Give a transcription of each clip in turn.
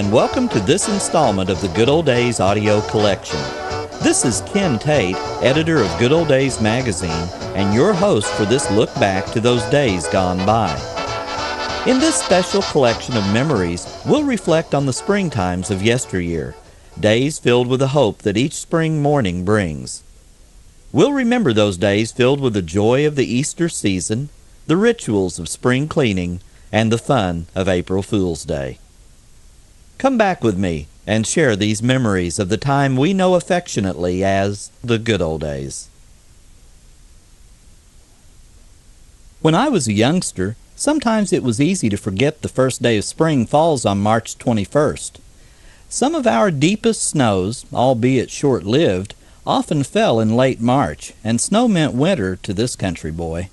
and welcome to this installment of the Good Old Days audio collection. This is Ken Tate, editor of Good Old Days magazine, and your host for this look back to those days gone by. In this special collection of memories, we'll reflect on the spring times of yesteryear, days filled with the hope that each spring morning brings. We'll remember those days filled with the joy of the Easter season, the rituals of spring cleaning, and the fun of April Fool's Day. Come back with me and share these memories of the time we know affectionately as the good old days. When I was a youngster, sometimes it was easy to forget the first day of spring falls on March 21st. Some of our deepest snows, albeit short-lived, often fell in late March, and snow meant winter to this country boy.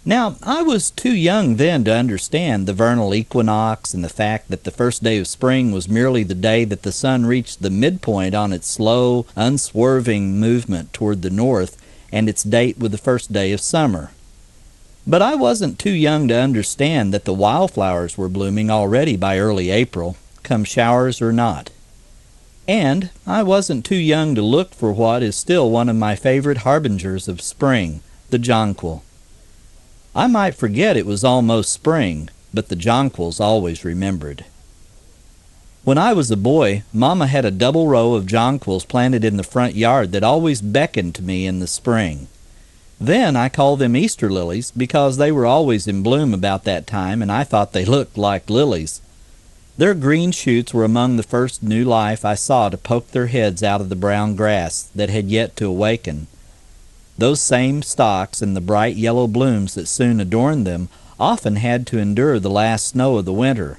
Now, I was too young then to understand the vernal equinox and the fact that the first day of spring was merely the day that the sun reached the midpoint on its slow, unswerving movement toward the north and its date with the first day of summer. But I wasn't too young to understand that the wildflowers were blooming already by early April, come showers or not. And I wasn't too young to look for what is still one of my favorite harbingers of spring, the jonquil. I might forget it was almost spring, but the jonquils always remembered. When I was a boy, Mama had a double row of jonquils planted in the front yard that always beckoned to me in the spring. Then I called them Easter lilies because they were always in bloom about that time, and I thought they looked like lilies. Their green shoots were among the first new life I saw to poke their heads out of the brown grass that had yet to awaken. Those same stalks and the bright yellow blooms that soon adorned them often had to endure the last snow of the winter.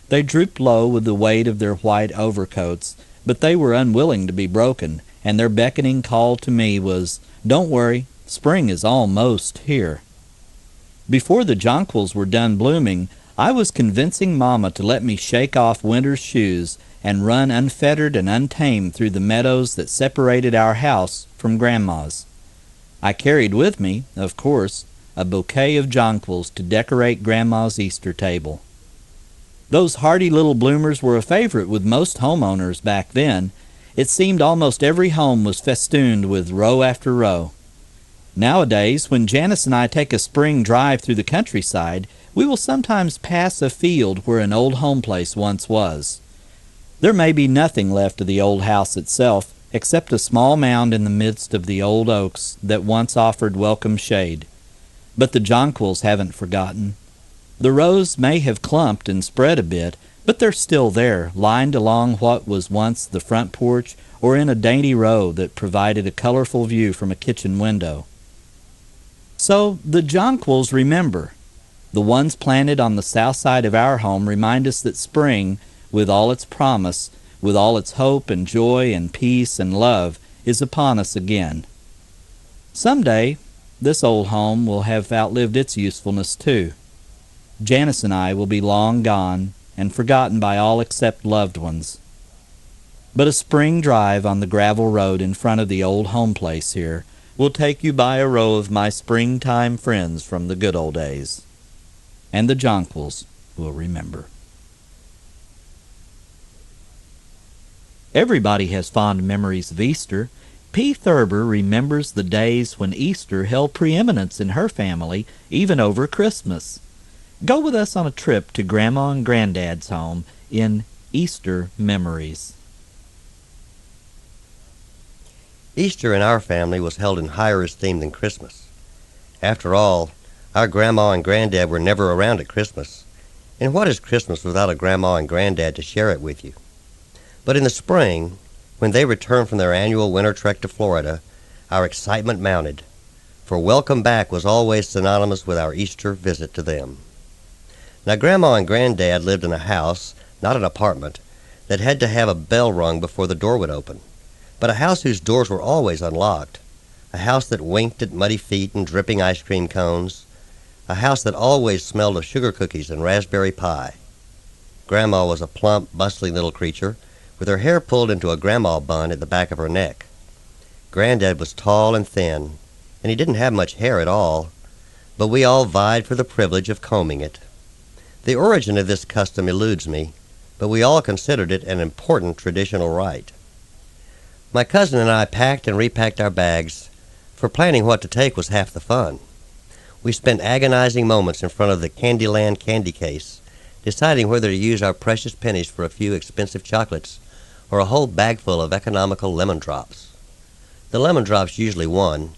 They drooped low with the weight of their white overcoats, but they were unwilling to be broken, and their beckoning call to me was, "Don't worry, spring is almost here." Before the jonquils were done blooming, I was convincing Mama to let me shake off winter's shoes and run unfettered and untamed through the meadows that separated our house from Grandma's. I carried with me, of course, a bouquet of jonquils to decorate Grandma's Easter table. Those hardy little bloomers were a favorite with most homeowners back then. It seemed almost every home was festooned with row after row. Nowadays, when Janice and I take a spring drive through the countryside, we will sometimes pass a field where an old home place once was. There may be nothing left of the old house itself, except a small mound in the midst of the old oaks that once offered welcome shade. But the jonquils haven't forgotten. The rows may have clumped and spread a bit, but they're still there, lined along what was once the front porch or in a dainty row that provided a colorful view from a kitchen window. So the jonquils remember. The ones planted on the south side of our home remind us that spring, with all its promise, with all its hope and joy and peace and love, is upon us again. Someday, this old home will have outlived its usefulness too. Janice and I will be long gone and forgotten by all except loved ones. But a spring drive on the gravel road in front of the old home place here will take you by a row of my springtime friends from the good old days. And the jonquils will remember. Everybody has fond memories of Easter. P. Furber remembers the days when Easter held preeminence in her family, even over Christmas. Go with us on a trip to Grandma and Granddad's home in Easter Memories. Easter in our family was held in higher esteem than Christmas. After all, our Grandma and Granddad were never around at Christmas. And what is Christmas without a Grandma and Granddad to share it with you? But in the spring, when they returned from their annual winter trek to Florida, our excitement mounted, for welcome back was always synonymous with our Easter visit to them. Now, Grandma and Granddad lived in a house, not an apartment, that had to have a bell rung before the door would open, but a house whose doors were always unlocked, a house that winked at muddy feet and dripping ice cream cones, a house that always smelled of sugar cookies and raspberry pie. Grandma was a plump, bustling little creature, with her hair pulled into a grandma bun at the back of her neck. Granddad was tall and thin, and he didn't have much hair at all, but we all vied for the privilege of combing it. The origin of this custom eludes me, but we all considered it an important traditional rite. My cousin and I packed and repacked our bags, for planning what to take was half the fun. We spent agonizing moments in front of the Candyland candy case, deciding whether to use our precious pennies for a few expensive chocolates or a whole bagful of economical lemon drops. The lemon drops usually won,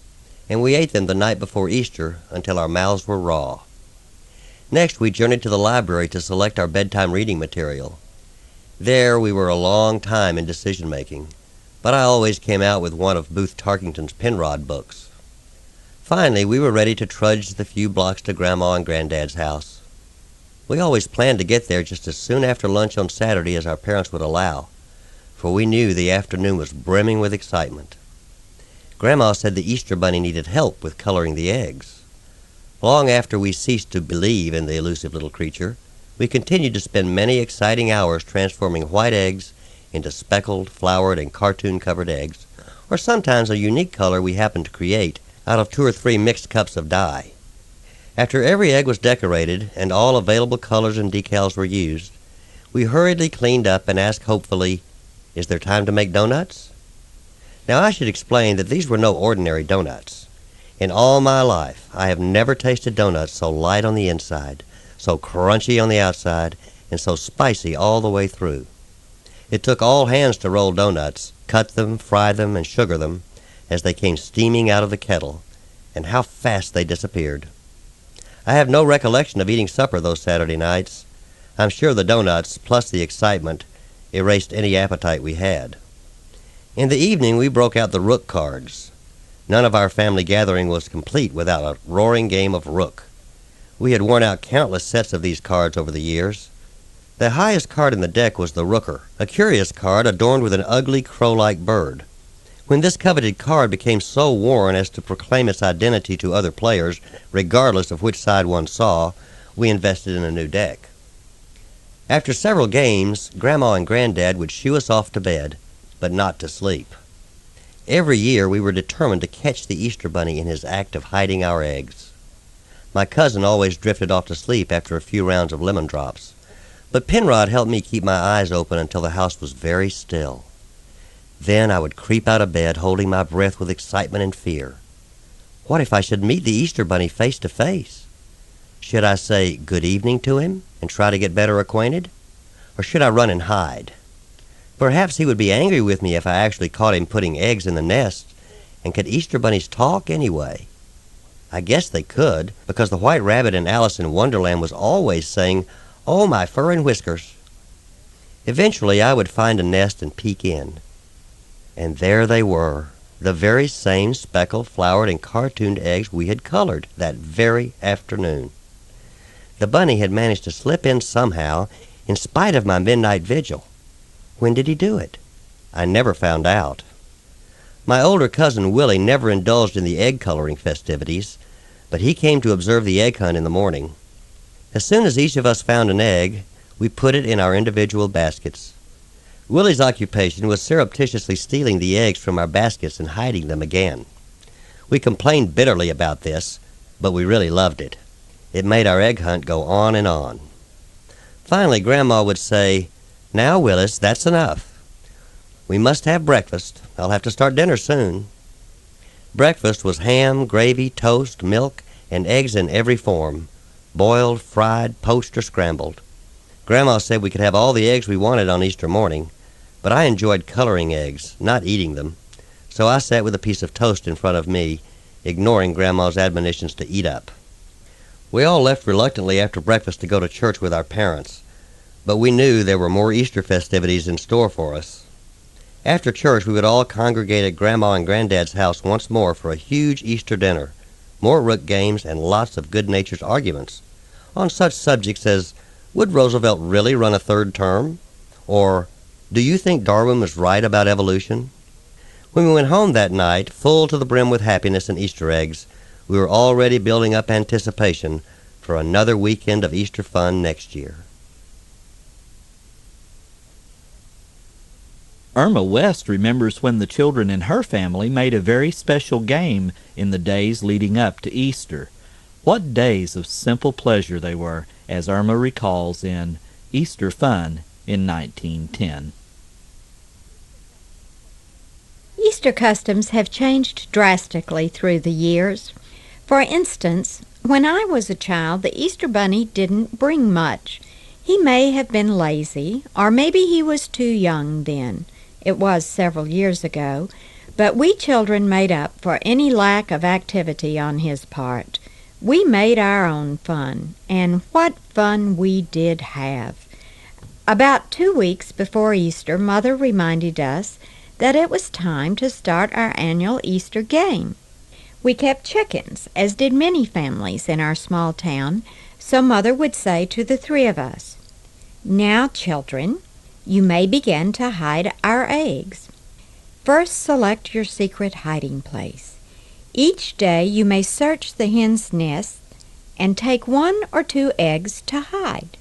and we ate them the night before Easter until our mouths were raw. Next, we journeyed to the library to select our bedtime reading material. There we were a long time in decision-making, but I always came out with one of Booth Tarkington's Penrod books. Finally, we were ready to trudge the few blocks to Grandma and Granddad's house. We always planned to get there just as soon after lunch on Saturday as our parents would allow, for we knew the afternoon was brimming with excitement. Grandma said the Easter Bunny needed help with coloring the eggs. Long after we ceased to believe in the elusive little creature, we continued to spend many exciting hours transforming white eggs into speckled, flowered, and cartoon-covered eggs, or sometimes a unique color we happened to create out of 2 or 3 mixed cups of dye. After every egg was decorated and all available colors and decals were used, we hurriedly cleaned up and asked hopefully, "Is there time to make donuts?" Now I should explain that these were no ordinary donuts. In all my life, I have never tasted donuts so light on the inside, so crunchy on the outside, and so spicy all the way through. It took all hands to roll donuts, cut them, fry them, and sugar them as they came steaming out of the kettle, and how fast they disappeared. I have no recollection of eating supper those Saturday nights. I'm sure the donuts, plus the excitement, erased any appetite we had. In the evening, we broke out the rook cards. None of our family gathering was complete without a roaring game of rook. We had worn out countless sets of these cards over the years. The highest card in the deck was the rooker, a curious card adorned with an ugly crow-like bird. When this coveted card became so worn as to proclaim its identity to other players, regardless of which side one saw, we invested in a new deck. After several games, Grandma and Granddad would shoo us off to bed, but not to sleep. Every year we were determined to catch the Easter Bunny in his act of hiding our eggs. My cousin always drifted off to sleep after a few rounds of lemon drops, but Penrod helped me keep my eyes open until the house was very still. Then I would creep out of bed holding my breath with excitement and fear. What if I should meet the Easter Bunny face to face? Should I say good evening to him and try to get better acquainted? Or should I run and hide? Perhaps he would be angry with me if I actually caught him putting eggs in the nest. And could Easter bunnies talk anyway? I guess they could, because the White Rabbit in Alice in Wonderland was always saying, "Oh, my fur and whiskers." Eventually I would find a nest and peek in. And there they were, the very same speckled, flowered, and cartooned eggs we had colored that very afternoon. The bunny had managed to slip in somehow, in spite of my midnight vigil. When did he do it? I never found out. My older cousin Willie never indulged in the egg-coloring festivities, but he came to observe the egg hunt in the morning. As soon as each of us found an egg, we put it in our individual baskets. Willie's occupation was surreptitiously stealing the eggs from our baskets and hiding them again. We complained bitterly about this, but we really loved it. It made our egg hunt go on and on. Finally, Grandma would say, "Now, Willis, that's enough. We must have breakfast. I'll have to start dinner soon." Breakfast was ham, gravy, toast, milk, and eggs in every form, boiled, fried, poached, or scrambled. Grandma said we could have all the eggs we wanted on Easter morning, but I enjoyed coloring eggs, not eating them, so I sat with a piece of toast in front of me, ignoring Grandma's admonitions to eat up. We all left reluctantly after breakfast to go to church with our parents, but we knew there were more Easter festivities in store for us. After church, we would all congregate at Grandma and Granddad's house once more for a huge Easter dinner, more rook games, and lots of good-natured arguments on such subjects as, would Roosevelt really run a third term? Or, do you think Darwin was right about evolution? When we went home that night, full to the brim with happiness and Easter eggs, we were already building up anticipation for another weekend of Easter fun next year. Erma West remembers when the children in her family made a very special game in the days leading up to Easter. What days of simple pleasure they were, as Erma recalls in Easter Fun in 1910. Easter customs have changed drastically through the years. For instance, when I was a child, the Easter Bunny didn't bring much. He may have been lazy, or maybe he was too young then. It was several years ago, but we children made up for any lack of activity on his part. We made our own fun, and what fun we did have. About 2 weeks before Easter, Mother reminded us that it was time to start our annual Easter game. We kept chickens, as did many families in our small town, so Mother would say to the 3 of us, "Now, children, you may begin to hide our eggs. First select your secret hiding place. Each day you may search the hen's nest and take 1 or 2 eggs to hide.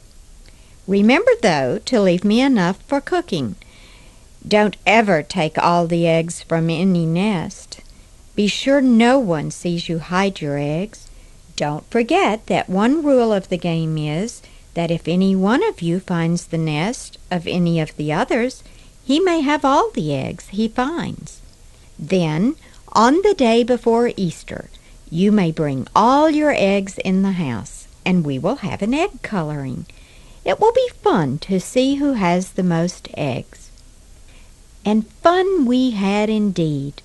Remember, though, to leave me enough for cooking. Don't ever take all the eggs from any nest. Be sure no one sees you hide your eggs. Don't forget that one rule of the game is that if any one of you finds the nest of any of the others, he may have all the eggs he finds. Then, on the day before Easter, you may bring all your eggs in the house, and we will have an egg coloring. It will be fun to see who has the most eggs." And fun we had indeed.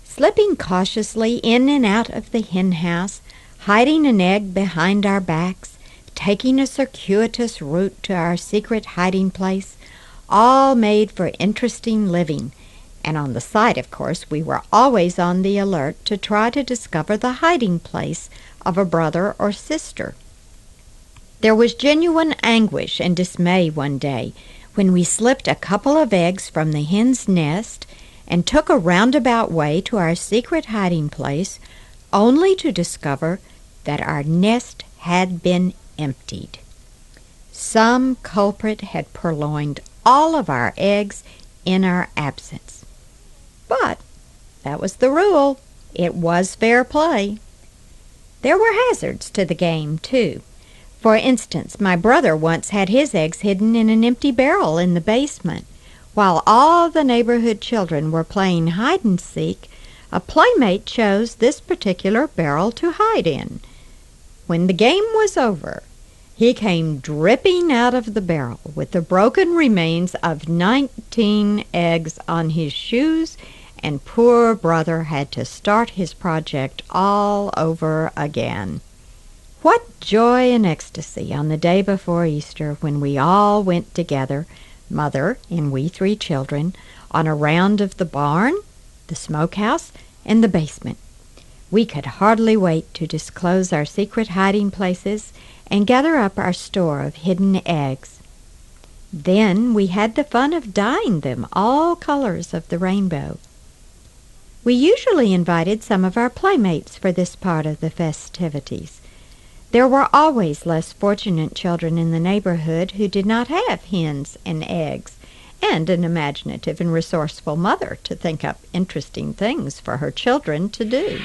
Slipping cautiously in and out of the hen house, hiding an egg behind our backs, taking a circuitous route to our secret hiding place, all made for interesting living, and on the side, of course, we were always on the alert to try to discover the hiding place of a brother or sister. There was genuine anguish and dismay one day when we slipped a couple of eggs from the hen's nest and took a roundabout way to our secret hiding place, only to discover that our nest had been emptied. Some culprit had purloined all of our eggs in our absence. But that was the rule. It was fair play. There were hazards to the game, too. For instance, my brother once had his eggs hidden in an empty barrel in the basement. While all the neighborhood children were playing hide-and-seek, a playmate chose this particular barrel to hide in. When the game was over, he came dripping out of the barrel with the broken remains of 19 eggs on his shoes, and poor brother had to start his project all over again. What joy and ecstasy on the day before Easter when we all went together, Mother and we 3 children, on a round of the barn, the smokehouse, and the basement. We could hardly wait to disclose our secret hiding places and gather up our store of hidden eggs. Then we had the fun of dyeing them all colors of the rainbow. We usually invited some of our playmates for this part of the festivities. There were always less fortunate children in the neighborhood who did not have hens and eggs, and an imaginative and resourceful mother to think up interesting things for her children to do.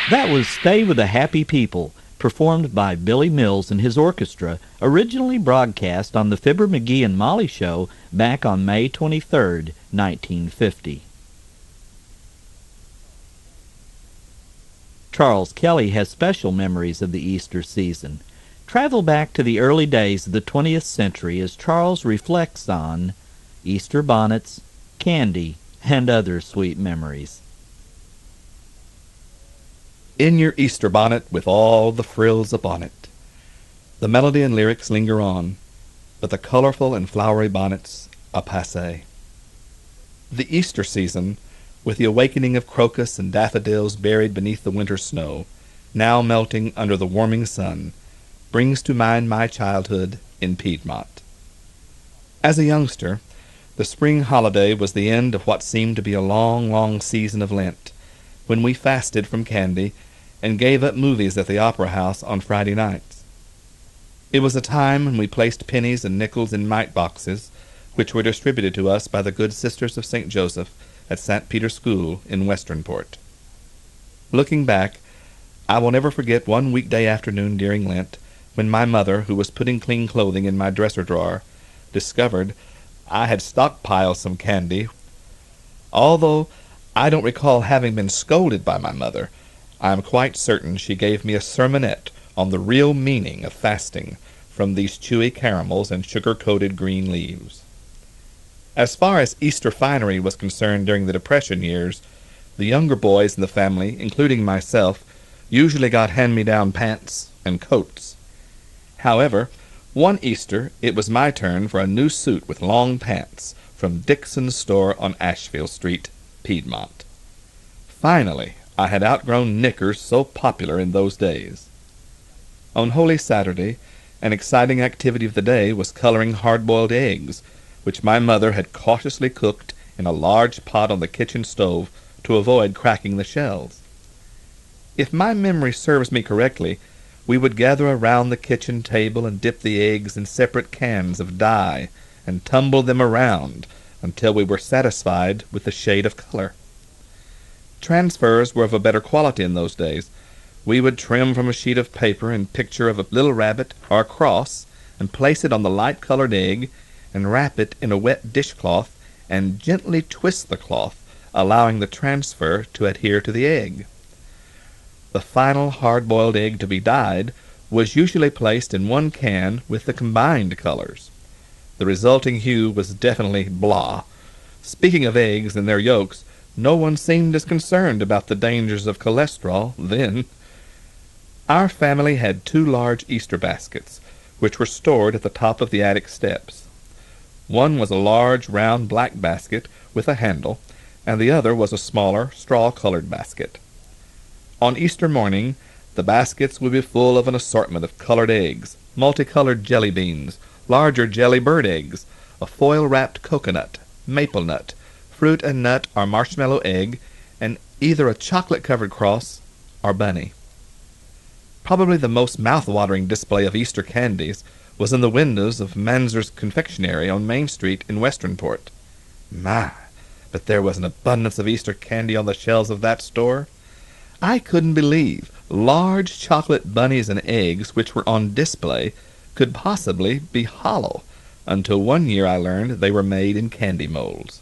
That was Stay with the Happy People, performed by Billy Mills and his orchestra, originally broadcast on the Fibber, McGee, and Molly Show back on May 23, 1950. Charles Kelly has special memories of the Easter season. Travel back to the early days of the 20th century as Charles reflects on Easter bonnets, candy, and other sweet memories. In your Easter bonnet with all the frills upon it. The melody and lyrics linger on, but the colorful and flowery bonnets are passé. The Easter season, with the awakening of crocus and daffodils buried beneath the winter snow, now melting under the warming sun, brings to mind my childhood in Piedmont. As a youngster, the spring holiday was the end of what seemed to be a long, long season of Lent, when we fasted from candy and gave up movies at the Opera House on Friday nights. It was a time when we placed pennies and nickels in mite boxes, which were distributed to us by the good Sisters of St. Joseph at St. Peter's School in Westernport. Looking back, I will never forget one weekday afternoon during Lent when my mother, who was putting clean clothing in my dresser drawer, discovered I had stockpiled some candy. Although I don't recall having been scolded by my mother, I am quite certain she gave me a sermonette on the real meaning of fasting from these chewy caramels and sugar-coated green leaves. As far as Easter finery was concerned during the Depression years, the younger boys in the family, including myself, usually got hand-me-down pants and coats. However, one Easter it was my turn for a new suit with long pants from Dixon's store on Asheville Street, Piedmont. Finally, I had outgrown knickers so popular in those days. On Holy Saturday, an exciting activity of the day was coloring hard-boiled eggs, which my mother had cautiously cooked in a large pot on the kitchen stove to avoid cracking the shells. If my memory serves me correctly, we would gather around the kitchen table and dip the eggs in separate cans of dye and tumble them around until we were satisfied with the shade of color. Transfers were of a better quality in those days. We would trim from a sheet of paper and picture of a little rabbit or a cross and place it on the light-colored egg and wrap it in a wet dishcloth and gently twist the cloth, allowing the transfer to adhere to the egg. The final hard-boiled egg to be dyed was usually placed in one can with the combined colors. The resulting hue was definitely blah. Speaking of eggs and their yolks, no one seemed as concerned about the dangers of cholesterol then. Our family had 2 large Easter baskets, which were stored at the top of the attic steps. One was a large, round black basket with a handle, and the other was a smaller, straw-colored basket. On Easter morning, the baskets would be full of an assortment of colored eggs, multicolored jelly beans, larger jelly bird eggs, a foil-wrapped coconut, maple nut, fruit and nut or marshmallow egg, and either a chocolate-covered cross or bunny. Probably the most mouth-watering display of Easter candies was in the windows of Manzer's Confectionery on Main Street in Westernport. My, but there was an abundance of Easter candy on the shelves of that store. I couldn't believe large chocolate bunnies and eggs which were on display could possibly be hollow, until one year I learned they were made in candy molds.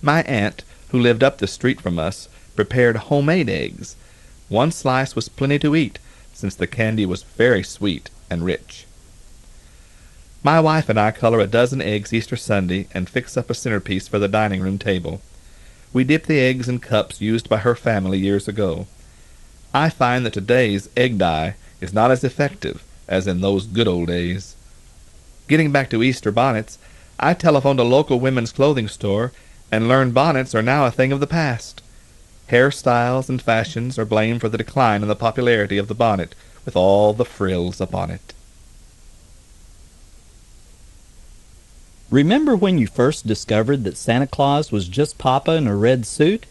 My aunt, who lived up the street from us, prepared homemade eggs. One slice was plenty to eat, since the candy was very sweet and rich. My wife and I color a dozen eggs Easter Sunday and fix up a centerpiece for the dining room table. We dip the eggs in cups used by her family years ago. I find that today's egg dye is not as effective as in those good old days. Getting back to Easter bonnets, I telephoned a local women's clothing store and learned bonnets are now a thing of the past. Hairstyles and fashions are blamed for the decline in the popularity of the bonnet with all the frills upon it. Remember when you first discovered that Santa Claus was just Papa in a red suit?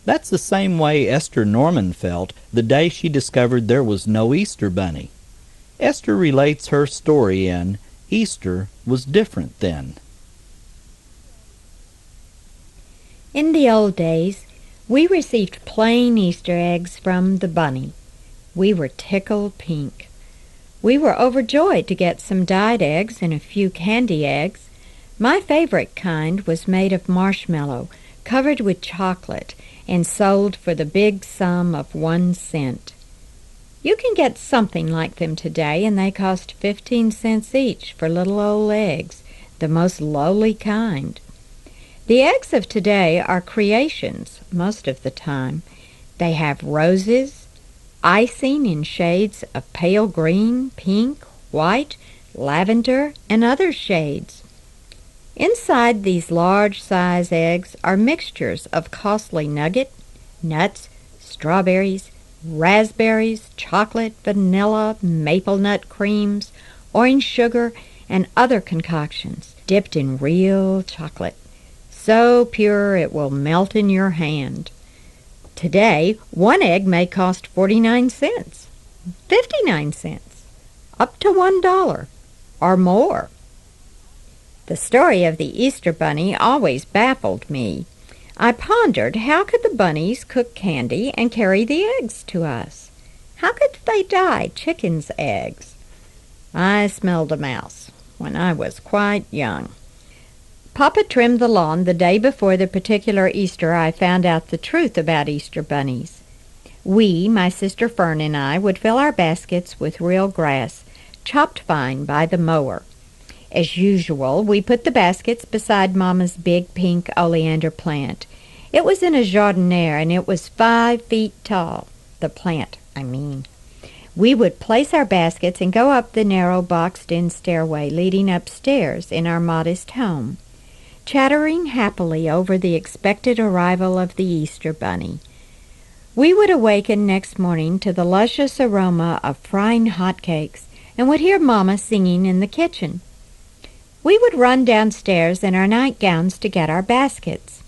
That's the same way Esther Norman felt the day she discovered there was no Easter Bunny. Esther relates her story in Easter Was Different Then. In the old days, We received plain Easter eggs from the bunny. We were tickled pink. We were overjoyed to get some dyed eggs and a few candy eggs. My favorite kind was made of marshmallow, covered with chocolate, and sold for the big sum of 1 cent. You can get something like them today, and they cost 15 cents each for little old eggs, the most lowly kind. The eggs of today are creations most of the time. They have roses, icing in shades of pale green, pink, white, lavender, and other shades. Inside these large-size eggs are mixtures of costly nugget, nuts, strawberries, raspberries, chocolate, vanilla, maple nut creams, orange sugar, and other concoctions dipped in real chocolate, so pure it will melt in your hand. Today, 1 egg may cost 49 cents, 59 cents, up to $1 or more. The story of the Easter Bunny always baffled me. I pondered, how could the bunnies cook candy and carry the eggs to us? How could they dye chickens' eggs? I smelled a mouse when I was quite young. Papa trimmed the lawn the day before the particular Easter I found out the truth about Easter bunnies. We, my sister Fern and I, would fill our baskets with real grass, chopped fine by the mower. As usual, we put the baskets beside Mama's big pink oleander plant. It was in a jardiniere, and it was 5 feet tall. The plant, I mean. We would place our baskets and go up the narrow boxed-in stairway leading upstairs in our modest home, chattering happily over the expected arrival of the Easter Bunny. We would awaken next morning to the luscious aroma of frying hot cakes and would hear Mama singing in the kitchen. We would run downstairs in our nightgowns to get our baskets.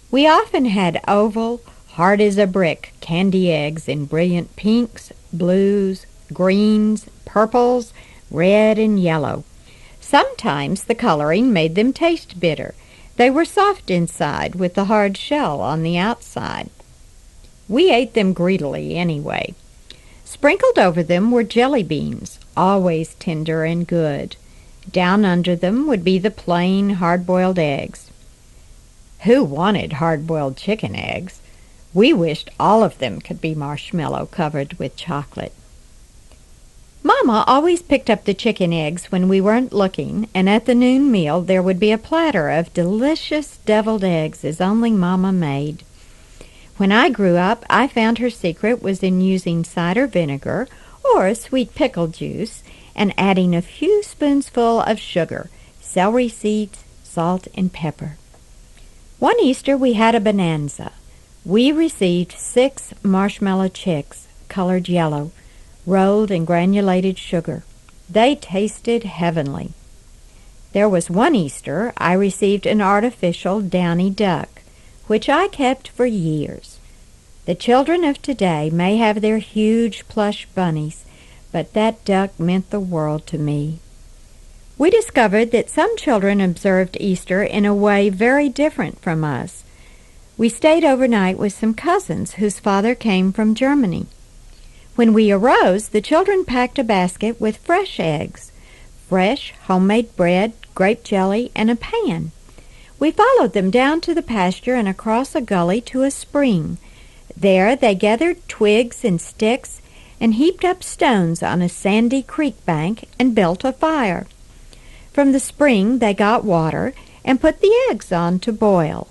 We often had oval, hard as a brick, candy eggs in brilliant pinks, blues, greens, purples, red, and yellow. Sometimes the coloring made them taste bitter. They were soft inside with the hard shell on the outside. We ate them greedily anyway. Sprinkled over them were jelly beans, always tender and good. Down under them would be the plain hard-boiled eggs. Who wanted hard-boiled chicken eggs? We wished all of them could be marshmallow covered with chocolate. Mama always picked up the chicken eggs when we weren't looking, and at the noon meal there would be a platter of delicious deviled eggs as only Mama made. When I grew up, I found her secret was in using cider vinegar or sweet pickle juice and adding a few spoonsful of sugar, celery seeds, salt, and pepper. One Easter we had a bonanza. We received 6 marshmallow chicks, colored yellow, rolled in granulated sugar. They tasted heavenly. There was one Easter I received an artificial downy duck, which I kept for years. The children of today may have their huge plush bunnies, but that duck meant the world to me. We discovered that some children observed Easter in a way very different from us. We stayed overnight with some cousins whose father came from Germany. When we arose, the children packed a basket with fresh eggs, fresh homemade bread, grape jelly, and a pan. We followed them down to the pasture and across a gully to a spring. There they gathered twigs and sticks and heaped up stones on a sandy creek bank and built a fire. From the spring they got water and put the eggs on to boil.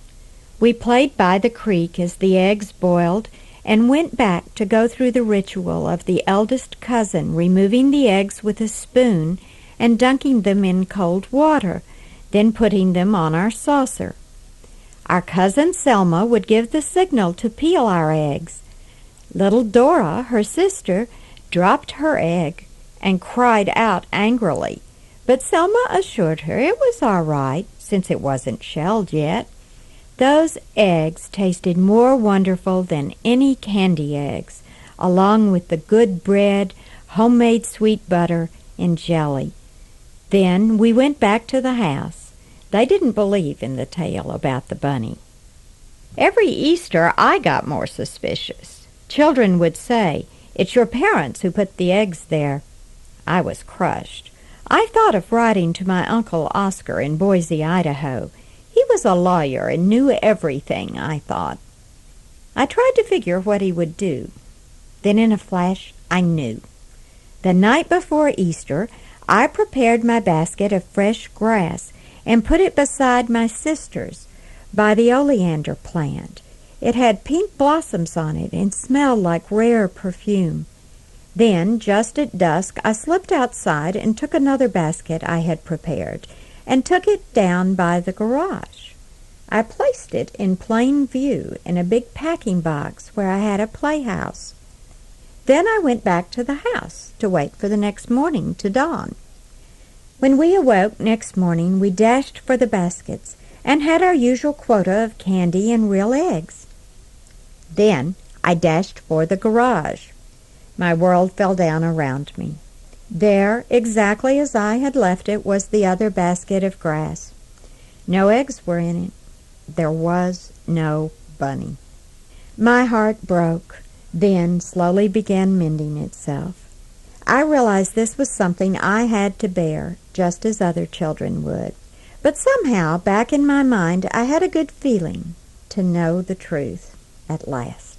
We played by the creek as the eggs boiled and went back to go through the ritual of the eldest cousin removing the eggs with a spoon and dunking them in cold water, then putting them on our saucer. Our cousin Selma would give the signal to peel our eggs. Little Dora, her sister, dropped her egg and cried out angrily, but Selma assured her it was all right, since it wasn't shelled yet. Those eggs tasted more wonderful than any candy eggs, along with the good bread, homemade sweet butter, and jelly. Then we went back to the house. They didn't believe in the tale about the bunny. Every Easter I got more suspicious. Children would say, "It's your parents who put the eggs there." I was crushed. I thought of writing to my Uncle Oscar in Boise, Idaho. He was a lawyer and knew everything, I thought. I tried to figure what he would do. Then in a flash, I knew. The night before Easter, I prepared my basket of fresh grass and put it beside my sister's by the oleander plant. It had pink blossoms on it and smelled like rare perfume. Then, just at dusk, I slipped outside and took another basket I had prepared and took it down by the garage. I placed it in plain view in a big packing box where I had a playhouse. Then I went back to the house to wait for the next morning to dawn. When we awoke next morning, we dashed for the baskets and had our usual quota of candy and real eggs. Then I dashed for the garage. My world fell down around me. There, exactly as I had left it, was the other basket of grass. No eggs were in it. There was no bunny. My heart broke, then slowly began mending itself. I realized this was something I had to bear, just as other children would. But somehow, back in my mind, I had a good feeling to know the truth at last.